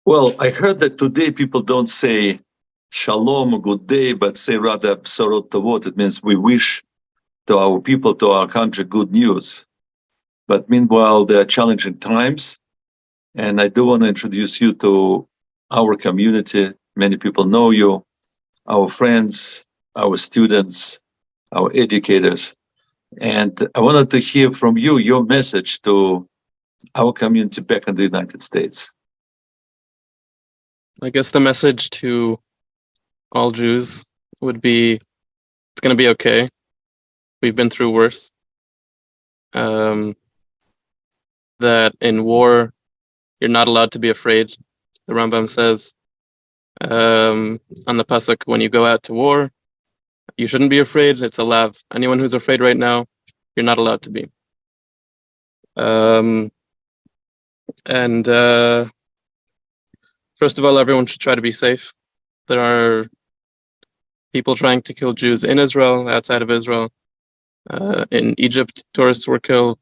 Well, I heard that today people don't say shalom, good day, but say rather bsorot tovot. It means we wish to our people, to our country, good news. But meanwhile, there are challenging times. And I do want to introduce you to our community. Many people know you, our friends, our students, our educators. And I wanted to hear from you your message to our community back in the United States. I guess the message to all Jews would be it's going to be okay. We've been through worse. That in war, you're not allowed to be afraid. The Rambam says on the pasuk, when you go out to war, you shouldn't be afraid. It's a lav. Anyone who's afraid right now, you're not allowed to be. And first of all, everyone should try to be safe. There are people trying to kill Jews in Israel, outside of Israel. In Egypt, tourists were killed.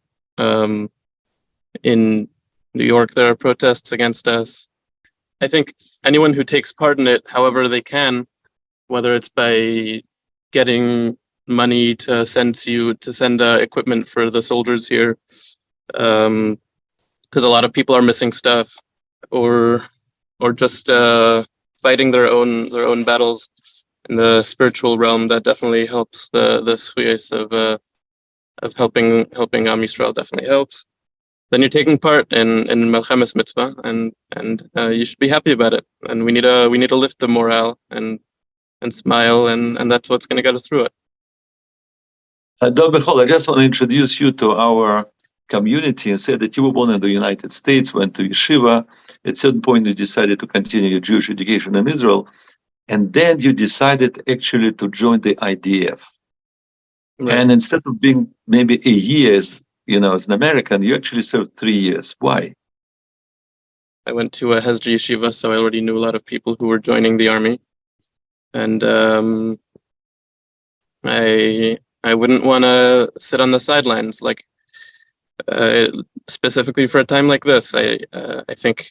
In New York, there are protests against us. I think anyone who takes part in it, however they can, whether it's by getting money to send equipment for the soldiers here, because a lot of people are missing stuff, or just fighting their own battles in the spiritual realm, that definitely helps. The schuyas of helping Am Yisrael definitely helps. Then you're taking part in Melchemes Mitzvah, and you should be happy about it. And we need to lift the morale and smile, and that's what's going to get us through it. Dovid Michoel, I just want to introduce you to our community and say that you were born in the United States, went to yeshiva. At a certain point, you decided to continue your Jewish education in Israel, and then you decided actually to join the IDF. Right. And instead of being maybe a year, as an American, you actually served 3 years. Why? I went to a Hesed yeshiva, so I already knew a lot of people who were joining the army, and I wouldn't want to sit on the sidelines, like specifically for a time like this. I think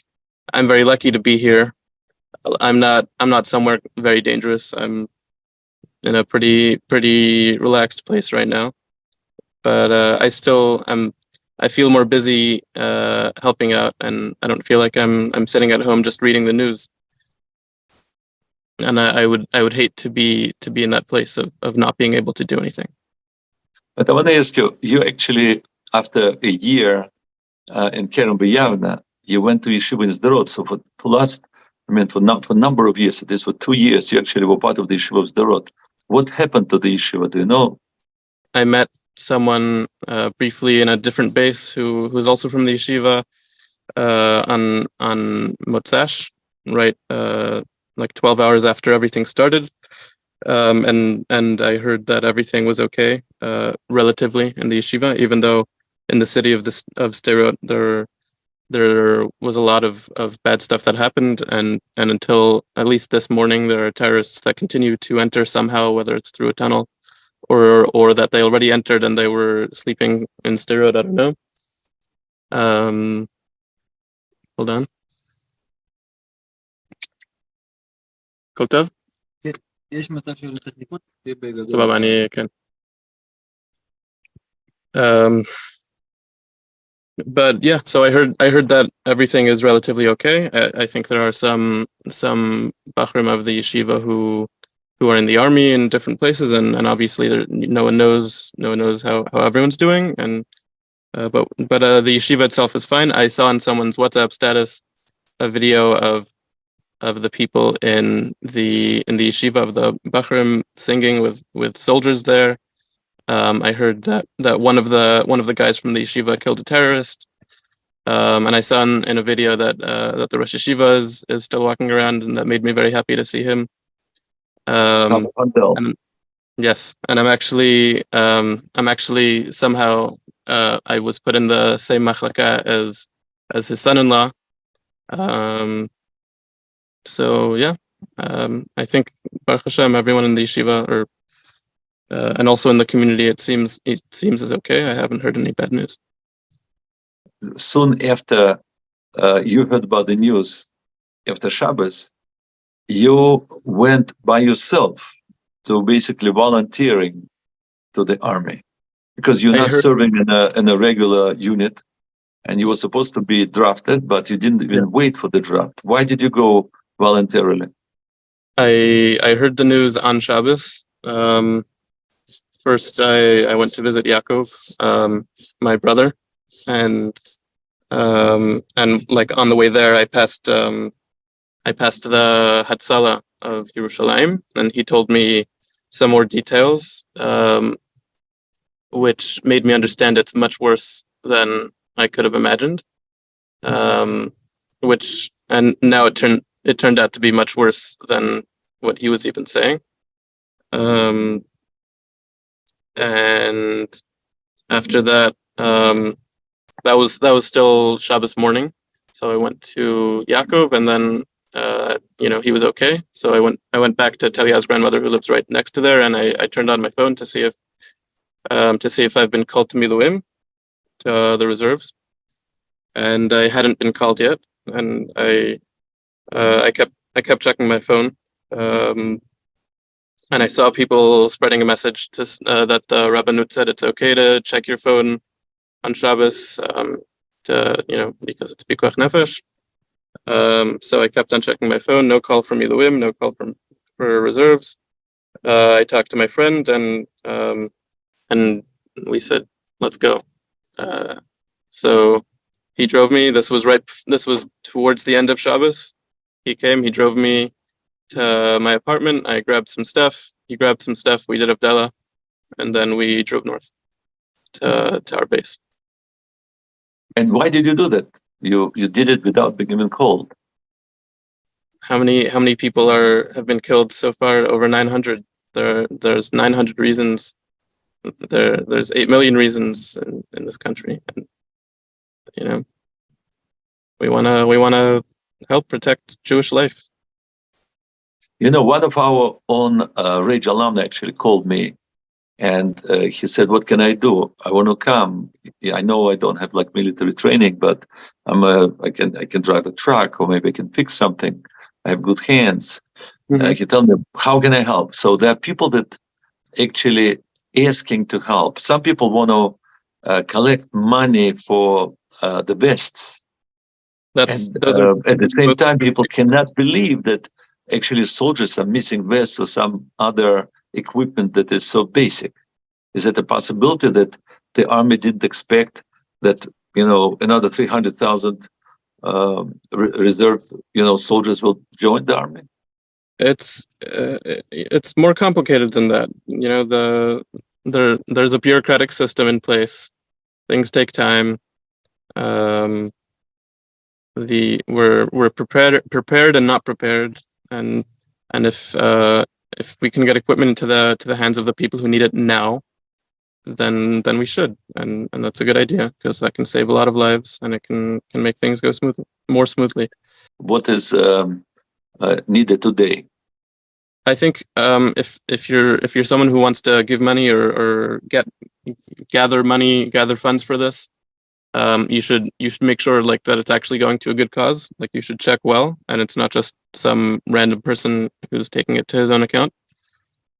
I'm very lucky to be here. I'm not somewhere very dangerous. I'm in a pretty relaxed place right now, but I feel more busy helping out, and I don't feel like I'm sitting at home just reading the news. And I would hate to be in that place of not being able to do anything. But I want to ask you, you actually, after a year in Kerem B'Yavna, you went to yeshiva in Sderot. So for a number of years, at least for 2 years, you actually were part of the yeshiva of Sderot. What happened to the yeshiva? Do you know? I met someone briefly in a different base who was also from the yeshiva on Motzash, right? Like 12 hours after everything started. And I heard that everything was okay, relatively, in the yeshiva, even though in the city of Sderot there was a lot of bad stuff that happened, and until at least this morning, there are terrorists that continue to enter somehow, whether it's through a tunnel or that they already entered and they were sleeping in Sderot. I don't know. Hold on. כל טוב? יש מצב של תחליפות? סבבה, אני כן. But yeah, so I heard that everything is relatively okay. I think there are some bachrim of the yeshiva who are in the army in different places, and obviously no one knows how everyone's doing, and but the yeshiva itself is fine. I saw on someone's WhatsApp status a video of the people in the yeshiva of the bachrim singing with soldiers there. I heard that one of the guys from the yeshiva killed a terrorist, and I saw in a video that the Rosh Yeshiva is still walking around, and that made me very happy to see him. And, yes, and I'm actually somehow I was put in the same machlaka as his son-in-law. So yeah, I think Baruch Hashem, everyone in the yeshiva and also in the community, it seems is okay. I haven't heard any bad news. Soon after you heard about the news, after Shabbos, you went by yourself to basically volunteering to the army because you're I not heard, serving in a regular unit and you were supposed to be drafted, but you didn't yeah. even wait for the draft. Why did you go voluntarily? I heard the news on Shabbos. First, I went to visit Yaakov, my brother, and like on the way there, I passed the Hatzalah of Yerushalayim, and he told me some more details, which made me understand it's much worse than I could have imagined. Which and now it turned out to be much worse than what he was even saying. And after that, that was still Shabbos morning, so I went to Yaakov, and then he was okay. So I went back to Talia's grandmother, who lives right next to there, and I turned on my phone to see if I've been called to Miluim, to the reserves, and I hadn't been called yet, and I kept checking my phone, and I saw people spreading a message that the Rabbanut said it's okay to check your phone on Shabbos, because it's Pikuach Nefesh. So I kept on checking my phone. No call from Miluim, no call for reserves. I talked to my friend, and we said, let's go. So he drove me. This was towards the end of Shabbos. He came, he drove me to my apartment. I grabbed some stuff. He grabbed some stuff. We did Havdalah, and then we drove north to our base. And why did you do that? You did it without being even called. How many people have been killed so far? Over 900. There's 900 reasons. There's 8 million reasons in this country, and we wanna help protect Jewish life. One of our own Rage alumni actually called me, and he said, "What can I do? I want to come. I know I don't have like military training, but I can drive a truck, or maybe I can fix something. I have good hands." Mm-hmm. He told me, "How can I help?" So there are people that actually asking to help. Some people want to collect money for the vests. Those And are at the same time, people cannot believe that actually soldiers are missing vests or some other equipment that is so basic. Is it a possibility that the army didn't expect that another 300,000 reserve soldiers will join the army? It's more complicated than that. There's a bureaucratic system in place. Things take time. We're prepared and not prepared, and if we can get equipment into the hands of the people who need it now, then we should, and that's a good idea, because that can save a lot of lives, and it can make things go more smoothly. What is needed today? I think if you're someone who wants to give money or gather funds for this, you should make sure like that it's actually going to a good cause. Like, you should check well, and it's not just some random person who's taking it to his own account.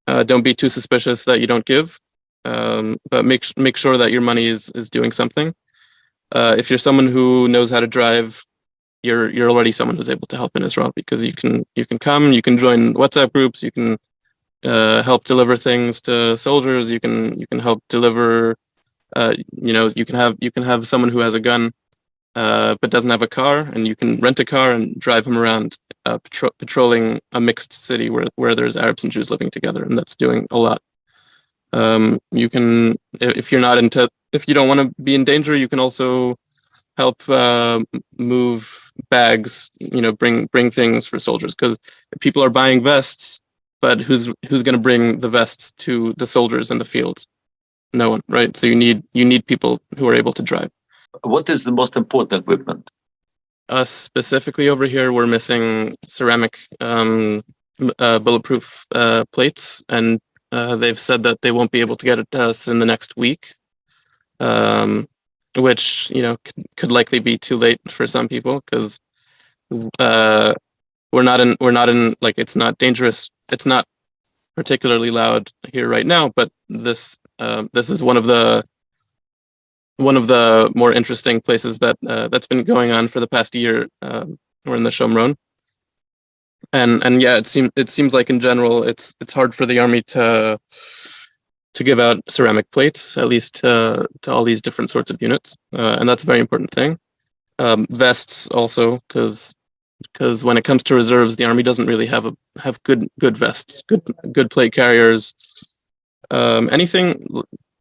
Don't be too suspicious that you don't give, but make sure that your money is doing something. If you're someone who knows how to drive, you're already someone who's able to help in Israel, because you can come, you can join WhatsApp groups, you can help deliver things to soldiers, you can help deliver. You can have someone who has a gun, but doesn't have a car, and you can rent a car and drive him around, patrolling a mixed city where there's Arabs and Jews living together, and that's doing a lot. You can, if you don't want to be in danger, you can also help move bags, bring things for soldiers, because people are buying vests, but who's going to bring the vests to the soldiers in the field? No one, right? So you need people who are able to drive. What is the most important equipment? Specifically over here, we're missing ceramic bulletproof plates, and they've said that they won't be able to get it to us in the next week, which could likely be too late for some people, because we're not in like, it's not dangerous. It's not particularly loud here right now, but this is one of the more interesting places that that's been going on for the past year. We're in the Shomron, and yeah, it seems like in general it's hard for the army to give out ceramic plates, at least to all these different sorts of units, and that's a very important thing. Vests also, because when it comes to reserves, the army doesn't really have good vests, good plate carriers, anything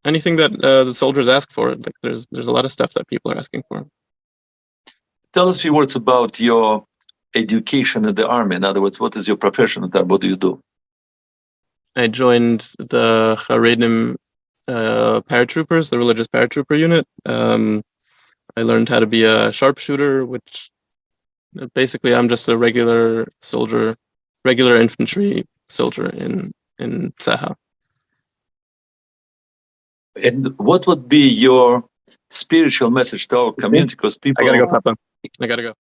that the soldiers ask for. Like there's a lot of stuff that people are asking for. Tell us a few words about your education in the army. In other words, what is your profession and what do you do? I joined the Haredim paratroopers, the religious paratrooper unit. I learned how to be a sharpshooter, which basically I'm just a regular infantry soldier in Tzahal. And what would be your spiritual message to our community? Because people... I gotta go, Papa. I gotta go.